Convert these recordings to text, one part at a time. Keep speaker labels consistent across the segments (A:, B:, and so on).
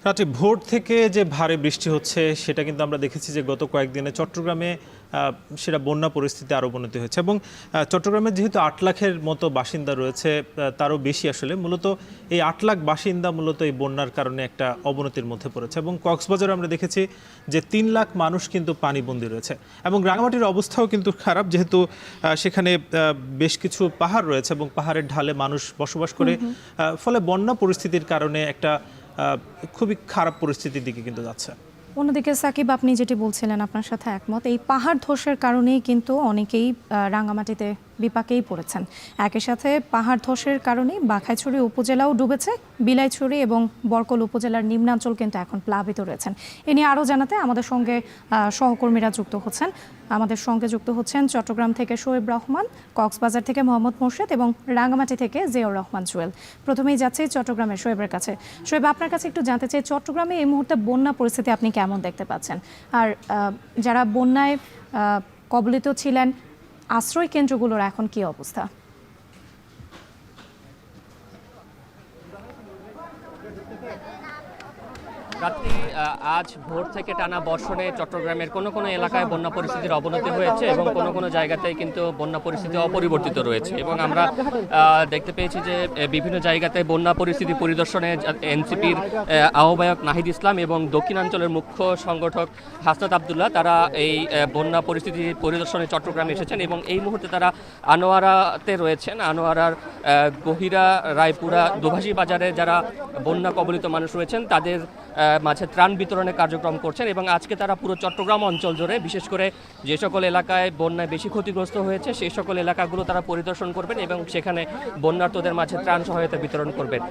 A: রাতে ভোর থেকে যে ভারী বৃষ্টি হচ্ছে সেটা কিন্তু আমরা দেখেছি যে গত কয়েকদিনে চট্টগ্রামে সেটা বন্যা পরিস্থিতি আরও অবনতি হয়েছে এবং চট্টগ্রামে যেহেতু ৮ লাখের মতো বাসিন্দা রয়েছে তারও বেশি আসলে মূলত এই ৮ লাখ বাসিন্দা মূলত এই বন্যার কারণে একটা অবনতির মধ্যে পড়েছে এবং কক্সবাজারে আমরা দেখেছি যে ৩ লাখ মানুষ কিন্তু পানিবন্দী রয়েছে এবং রাঙামাটির অবস্থাও কিন্তু খারাপ যেহেতু সেখানে বেশ কিছু পাহাড় রয়েছে এবং পাহাড়ের ঢালে মানুষ বসবাস করে ফলে বন্যা পরিস্থিতির কারণে একটা খুবই খারাপ পরিস্থিতির দিকে কিন্তু যাচ্ছে।
B: অন্যদিকে সাকিব, আপনি যেটি বলছিলেন আপনার সাথে একমত, এই পাহাড় ধসের কারণেই কিন্তু অনেকেই রাঙ্গামাটিতে বিপাকেই পড়েছেন। একই সাথে পাহাড় ধসের কারণে বাঘাইছড়ি উপজেলাও ডুবেছে, বিলাইছড়ি এবং বরকল উপজেলার নিম্নাঞ্চল কিন্তু এখন প্লাবিত রয়েছেন। এ নিয়ে আরও জানাতে আমাদের সঙ্গে সহকর্মীরা যুক্ত হচ্ছেন। আমাদের সঙ্গে যুক্ত হচ্ছেন চট্টগ্রাম থেকে শোয়েব রহমান, কক্সবাজার থেকে মোহাম্মদ মোর্শেদ এবং রাঙ্গামাটি থেকে জিয়াউর রহমান জুয়েল। প্রথমেই যাচ্ছি চট্টগ্রামের শোয়েবের কাছে। শোয়েব, আপনার কাছে একটু জানতে চাই, চট্টগ্রামে এই মুহূর্তে বন্যা পরিস্থিতি আপনি কেমন দেখতে পাচ্ছেন? আর যারা বন্যায় কবলিত ছিলেন, আশ্রয় কেন্দ্রগুলোর এখন কি অবস্থা?
C: রাত্রি আজ ভোর থেকে টানা বর্ষণে চট্টগ্রামের কোনো কোনো এলাকায় বন্যা পরিস্থিতির অবনতি হয়েছে এবং কোনো কোনো জায়গাতেই কিন্তু বন্যা পরিস্থিতি অপরিবর্তিত রয়েছে এবং আমরা দেখতে পেয়েছি যে বিভিন্ন জায়গাতে বন্যা পরিস্থিতি পরিদর্শনে এনসিপির আহ্বায়ক নাহিদ ইসলাম এবং দক্ষিণাঞ্চলের মুখ্য সংগঠক হাসনাত আবদুল্লাহ তারা এই বন্যা পরিস্থিতি পরিদর্শনে চট্টগ্রামে এসেছেন এবং এই মুহূর্তে তারা আনোয়ারাতে রয়েছেন। আনোয়ারার গহিরা, রায়পুরা, দোভাষী বাজারে যারা বন্যা কবলিত মানুষ রয়েছেন তাদের মাঝে ত্রাণ বিতরণের কার্যক্রম করছেন এবং আজকে তারা পুরো চট্টগ্রাম অঞ্চল জুড়ে বিশেষ করে যে সকল এলাকায় বন্যায় বেশি ক্ষতিগ্রস্ত হয়েছে সেই সকল এলাকাগুলো তারা পরিদর্শন করবেন এবং সেখানে বন্যার্তদের মাঝে ত্রাণ সহায়তা বিতরণ করবেন।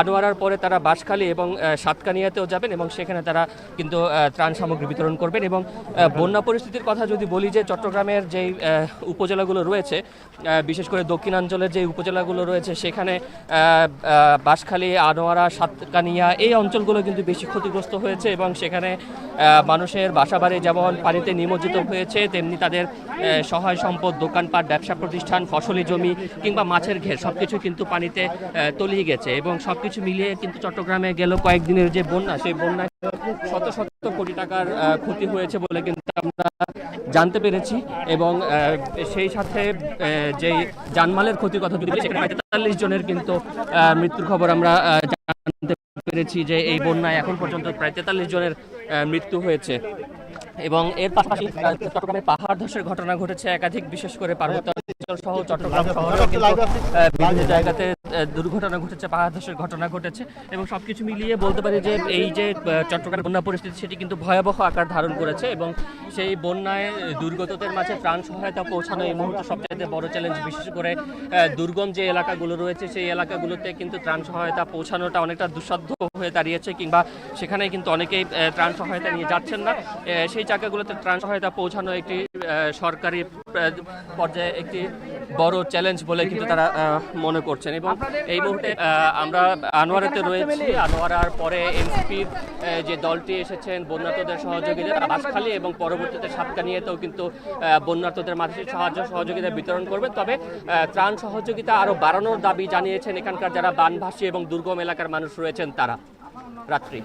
C: আনোয়ারার পরে তারা বাঁশখালী এবং সাতকানিয়াতেও যাবেন এবং সেখানে তারা কিন্তু ত্রাণ সামগ্রী বিতরণ করবেন এবং বন্যা পরিস্থিতির কথা যদি বলি যে চট্টগ্রামের যেই উপজেলাগুলো রয়েছে বিশেষ করে দক্ষিণাঞ্চলের যে উপজেলাগুলো রয়েছে সেখানে বাঁশখালী, আনোয়ারা, সাতকানিয়া এই অঞ্চলগুলো কিন্তু বেশি ক্ষতিগ্রস্ত হয়েছে এবং সেখানে মানুষের বাসাবাড়ি যেমন পানিতে নিমজ্জিত হয়েছে তেমনি তাদের সহায় সম্পদ, দোকানপাট, ব্যবসা প্রতিষ্ঠান, ফসলি জমি কিংবা মাছের ঘের সবকিছু কিন্তু পানিতে তলিয়ে গেছে এবং সবকিছু মিলিয়ে কিন্তু চট্টগ্রামে গেল কয়েকদিনের যে বন্যা সেই বন্যায় শত শত কোটি টাকার ক্ষতি হয়েছে বলে কিন্তু আমরা জানতে পেরেছি এবং সেই সাথে যেই জানমালের ক্ষতির কথা যদি সেখানে ৪৩ জনের কিন্তু মৃত্যুর খবর আমরা জানতে পেরেছি যে এই বন্যায় এখন পর্যন্ত প্রায় ৪৩ জনের মৃত্যু হয়েছে এবং এর পাশাপাশি চট্টগ্রামে পাহাড় ধসের ঘটনা ঘটেছে একাধিক, বিশেষ করে পার্বত্যাঞ্চল সহ চট্টগ্রাম শহরে কিন্তু বিভিন্ন জায়গাতে দুর্ঘটনা ঘটেছে, পাহাড় ধসের ঘটনা ঘটেছে এবং সবকিছু মিলিয়ে বলতে পারি যে এই যে চট্টগ্রাম বন্যা পরিস্থিতি সেটি কিন্তু ভয়াবহ আকার ধারণ করেছে এবং সেই বন্যায় দুর্গতদের মাঝে ত্রাণ সহায়তা পৌঁছানো এই মুহূর্তে সবচেয়ে বড় চ্যালেঞ্জ। বিশেষ করে দুর্গম যে এলাকাগুলো রয়েছে সেই এলাকাগুলোতে কিন্তু ত্রাণ সহায়তা পৌঁছানোটা অনেকটা দুঃসাধ্য হয়ে দাঁড়িয়েছে কিংবা সেখানে কিন্তু অনেকেই ত্রাণ সহায়তা নিয়ে যাচ্ছেন না। সেই জায়গাগুলোতে ত্রাণ সহায়তা পৌঁছানো একটি সরকারি পর্যায়ে একটি বড় চ্যালেঞ্জ বলে কিন্তু তারা মনে করছেন এবং এই মুহূর্তে আমরা আনোয়ারাতে রয়েছি। আনোয়ারার পরে এনসিপির যে দলটি এসেছেন বন্যার্তদের সহযোগিতা বাঁশখালী এবং পরবর্তীতে সাতকানিয়াতেও কিন্তু বন্যার্তদের মাঝে সাহায্য সহযোগিতা বিতরণ করবে। তবে ত্রাণ সহযোগিতা আরও বাড়ানোর দাবি জানিয়েছেন এখানকার যারা বানভাসী এবং দুর্গম এলাকার মানুষ রয়েছেন তারা। রাত্রি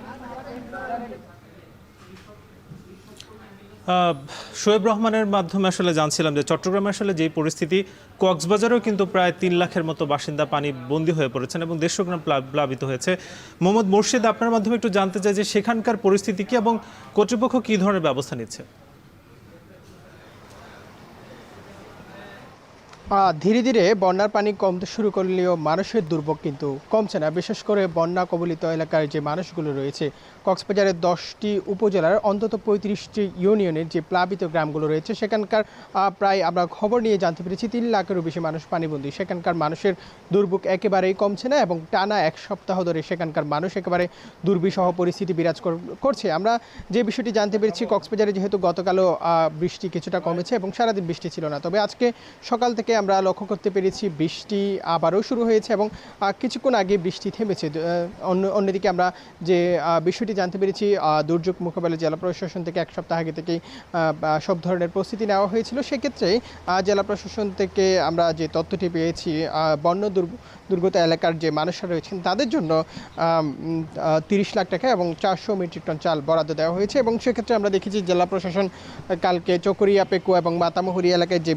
A: শোয়েব রহমানের মাধ্যমে আসলে জানছিলাম যে চট্টগ্রামে আসলে যেই পরিস্থিতি, কক্সবাজারেও কিন্তু প্রায় ৩ লাখের মতো বাসিন্দা পানি বন্দী হয়ে পড়েছেন এবং দেশগ্রাম প্লাবিত হয়েছে। মোহাম্মদ মোর্শেদ, আপনার মাধ্যমে একটু জানতে চাই যে সেখানকার পরিস্থিতি কি এবং কর্তৃপক্ষ কী ধরনের ব্যবস্থা নিচ্ছে?
D: ধীরে ধীরে বন্যার পানি কমতে শুরু করলেও মানুষের দুর্ভোগ কিন্তু কমছে না। বিশেষ করে বন্যা কবলিত এলাকার যে মানুষগুলো রয়েছে, কক্সবাজারের 10টি উপজেলার অন্তত 35টি ইউনিয়নের যে প্লাবিত গ্রামগুলো রয়েছে সেখানকার প্রায় আমরা খবর নিয়ে জানতে পেরেছি 3 লাখেরও বেশি মানুষ পানিবন্দী। সেখানকার মানুষের দুর্ভোগ একেবারেই কমছে না এবং টানা 1 সপ্তাহ ধরে সেখানকার মানুষ একেবারে দুর্বিষহ পরিস্থিতি বিরাজ করছে। আমরা যে বিষয়টি জানতে পেরেছি, কক্সবাজারে যেহেতু গতকালও বৃষ্টি কিছুটা কমেছে এবং সারাদিন বৃষ্টি ছিল না, তবে আজকে সকাল থেকে আমরা লক্ষ্য করতে পেরেছি বৃষ্টি আবারও শুরু হয়েছে এবং কিছুক্ষণ আগে বৃষ্টি থেমেছে। অন্যদিকে আমরা যে বিষয়টি জানতে পেরেছি, দুর্যোগ মোকাবেলা জেলা প্রশাসন থেকে 1 সপ্তাহ আগে থেকেই সব ধরনের প্রস্তুতি নেওয়া হয়েছিল। সেক্ষেত্রে জেলা প্রশাসন থেকে আমরা যে তথ্যটি পেয়েছি, দুর্গত এলাকার যে মানুষরা রয়েছেন তাদের জন্য 30 লাখ টাকা এবং 400 মেট্রিক টন চাল বরাদ্দ দেওয়া হয়েছে। এবং সেক্ষেত্রে আমরা দেখেছি জেলা প্রশাসন কালকে চকরিয়া, পেকুয়া এবং মাতামুহুরি এলাকায় যে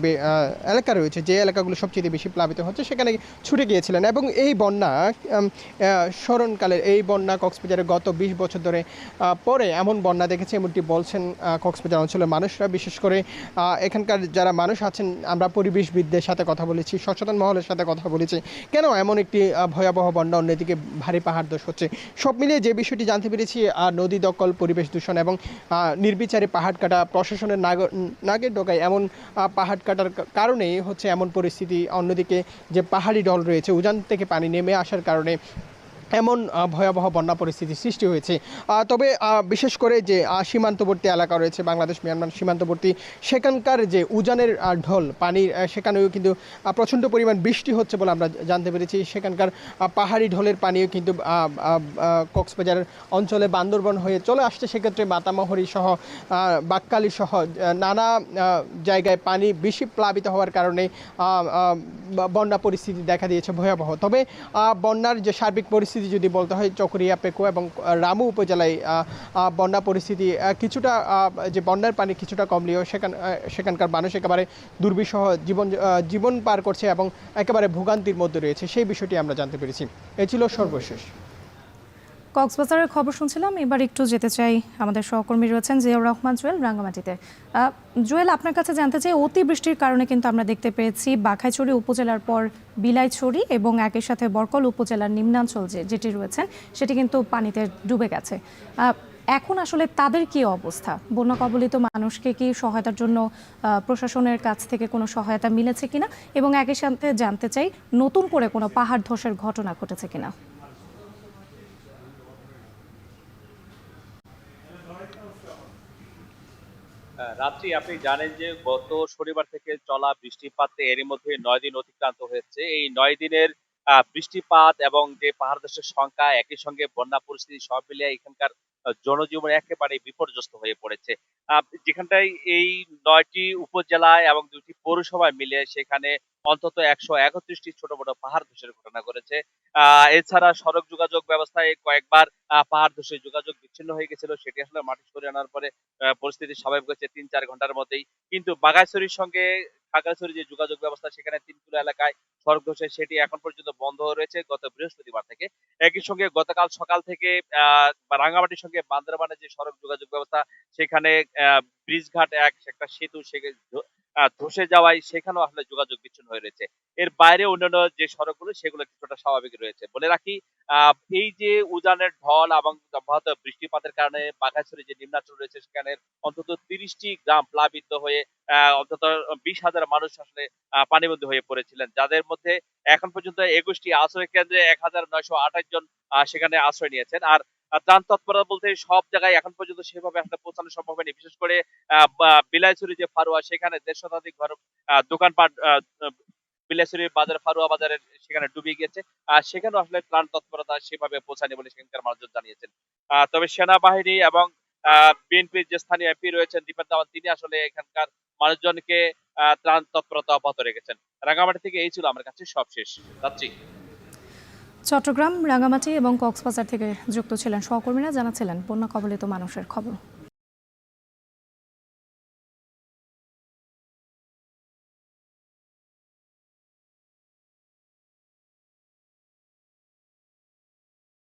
D: এলাকা রয়েছে, যে এলাকাগুলো সবচেয়ে বেশি প্লাবিত হচ্ছে সেখানে ছুটে গিয়েছিলেন। এবং এই বন্যা স্মরণকালের এই বন্যা কক্সবাজারে গত 20 বছর ধরে পরে এমন বন্যা দেখেছে এমনটি বলছেন কক্সবাজার অঞ্চলের মানুষরা। বিশেষ করে এখানকার যারা মানুষ আছেন, আমরা পরিবেশবিদদের সাথে কথা বলেছি, সচেতন মহলের সাথে কথা বলেছি, কেন এমন একটি ভয়াবহ বন্যা, অন্যদিকে ভারী পাহাড় ধস হচ্ছে। সব মিলিয়ে যে বিষয়টি জানতে পেরেছি, নদী দখল, পরিবেশ দূষণ এবং নির্বিচারে পাহাড় কাটা, প্রশাসনের নাগের ডগায় এমন পাহাড় কাটার কারণেই হচ্ছে এমন পরিস্থিতি। অন্যদিকে যে পাহাড়ি ঢল রয়েছে, উজান থেকে পানি নেমে আসার কারণে এমন ভয়াবহ বন্যা পরিস্থিতির সৃষ্টি হয়েছে। তবে বিশেষ করে যে সীমান্তবর্তী এলাকা রয়েছে, বাংলাদেশ মিয়ানমার সীমান্তবর্তী, সেখানকার যে উজানের ঢল পানির, সেখানেও কিন্তু প্রচণ্ড পরিমাণ বৃষ্টি হচ্ছে বলে আমরা জানতে পেরেছি। সেখানকার পাহাড়ি ঢলের পানিও কিন্তু কক্সবাজার অঞ্চলে বান্দরবন হয়ে চলে আসছে। সেক্ষেত্রে মাতামুহুরি সহ বাক্কালি সহ নানা জায়গায় পানি বেশি প্লাবিত হওয়ার কারণে বন্যা পরিস্থিতি দেখা দিয়েছে ভয়াবহ। তবে বন্যার যে সার্বিক পরিস্থিতি যদি বলতে হয়, চকরিয়া, পেকুয়া এবং রামু উপজেলায় বন্যা পরিস্থিতি কিছুটা, যে বন্যার পানি কিছুটা কমলেও সেখানকার মানুষ একেবারে দুর্বিষহ জীবন পার করছে এবং একেবারে ভোগান্তির মধ্যে রয়েছে, সেই বিষয়টি আমরা জানতে পেরেছি। এ ছিল সর্বশেষ।
B: কক্সবাজারের খবর শুনছিলাম, এবার একটু যেতে চাই, আমাদের সহকর্মী রয়েছেন জিয়াউর রহমান জুয়েল রাঙ্গামাটিতে। জুয়েল, আপনার কাছে জানতে চাই, অতিবৃষ্টির কারণে কিন্তু আমরা দেখতে পেয়েছি বাঘাইছড়ি উপজেলার পর বিলাইছড়ি এবং একই সাথে বরকল উপজেলার নিম্নাঞ্চল যেটি রয়েছেন সেটি কিন্তু পানিতে ডুবে গেছে। এখন আসলে তাদের কি অবস্থা? বন্যা কবলিত মানুষকে কি সহায়তার জন্য প্রশাসনের কাছ থেকে কোনো সহায়তা মিলেছে কিনা, এবং একই সাথে জানতে চাই নতুন করে কোনো পাহাড় ধসের ঘটনা ঘটেছে কিনা।
E: রাত্রি আপনি জানেন যে গত শনিবার থেকে চলা বৃষ্টিপাতে এরই মধ্যে 9 দিন অতিক্রান্ত হয়েছে। এই 9 দিনের বৃষ্টিপাত এবং যে পাহাড় ধসের সংখ্যা, একই সঙ্গে বন্যা পরিস্থিতি সব মিলিয়ে এখানকার জনজীবন একেবারে বিপর্যস্ত হয়ে পড়েছে। যেখানটায় এই 9টি উপজেলায় এবং 2টি পৌরসভায় মিলে সেখানে অন্তত 131টি ছোট বড় পাহাড় ধসের ঘটনা ঘটেছে। এছাড়া সড়ক যোগাযোগ ব্যবস্থায় কয়েকবার পাহাড় ধসে যোগাযোগ বিচ্ছিন্ন হয়ে গেছিল, সেটি আসলে মাটি সরিয়ে আনার পরে পরিস্থিতি স্বাভাবিক হয়েছে 3-4 ঘন্টার মধ্যেই। কিন্তু বাঘাইছড়ির সঙ্গে খাগড়াছড়ি যে যোগাযোগ ব্যবস্থা, সেখানে 3 কিলো এলাকায় সড়ক ধসে সেটি এখন পর্যন্ত বন্ধ হয়ে রয়েছে গত বৃহস্পতিবার থেকে। একই সঙ্গে গতকাল সকাল থেকে রাঙ্গামাটির সঙ্গে বান্দরবানের যে সড়ক যোগাযোগ ব্যবস্থা, সেখানে ব্রিজঘাট একটা সেতু ধসে যাওয়ায় সেখানেও আসলে যোগাযোগ বিচ্ছিন্ন হয়ে রয়েছে। এর বাইরে অন্যান্য যে সড়কগুলো সেগুলো কিছুটা স্বাভাবিক রয়েছে। বলে রাখি, এই যে উজানের ঢল এবং অব্যাহত বৃষ্টিপাতের কারণে বাঘাইছড়ি যে নিম্নাঞ্চল রয়েছে সেখানে অন্তত 30টি গ্রাম প্লাবিত হয়ে অন্তত 20,000 মানুষ আসলে পানিবন্দী হয়ে পড়েছিলেন, যাদের মধ্যে এখন পর্যন্ত 21টি আশ্রয় কেন্দ্রে 1928 জন সেখানে আশ্রয় নিয়েছেন। আর ত্রাণ তৎপরতা বলতে সব জায়গায় এখন পর্যন্ত সেভাবে আসলে পৌঁছানো সম্ভব হয়নি। বিশেষ করে বিলাইছড়ি যে ফারুয়া, সেখানে 150 শতাধিক ঘর, দোকানপাট বিলাইছড়ি বাজার, ফারুয়া বাজারের সেখানে ডুবে গিয়েছে। সেখানেও আসলে ত্রাণ তৎপরতা সেভাবে পৌঁছায়নি বলে সেখানকার মানুষজন জানিয়েছেন। তবে সেনাবাহিনী এবং বিএনপির যে স্থানীয় এমপি রয়েছেন দীপেন দাওয়ান, তিনি আসলে এখানকার মানুষজনকে ত্রাণ তৎপরতা অব্যাহত রেখেছেন। রাঙ্গামাটি থেকে এই ছিল আমার কাছে সবশেষ। যাচ্ছি।
B: চট্টগ্রাম, রাঙ্গামাটি এবং কক্সবাজার থেকে যুক্ত ছিলেন সহকর্মীরা, জানাচ্ছিলেন বন্যা কবলিত মানুষের খবর।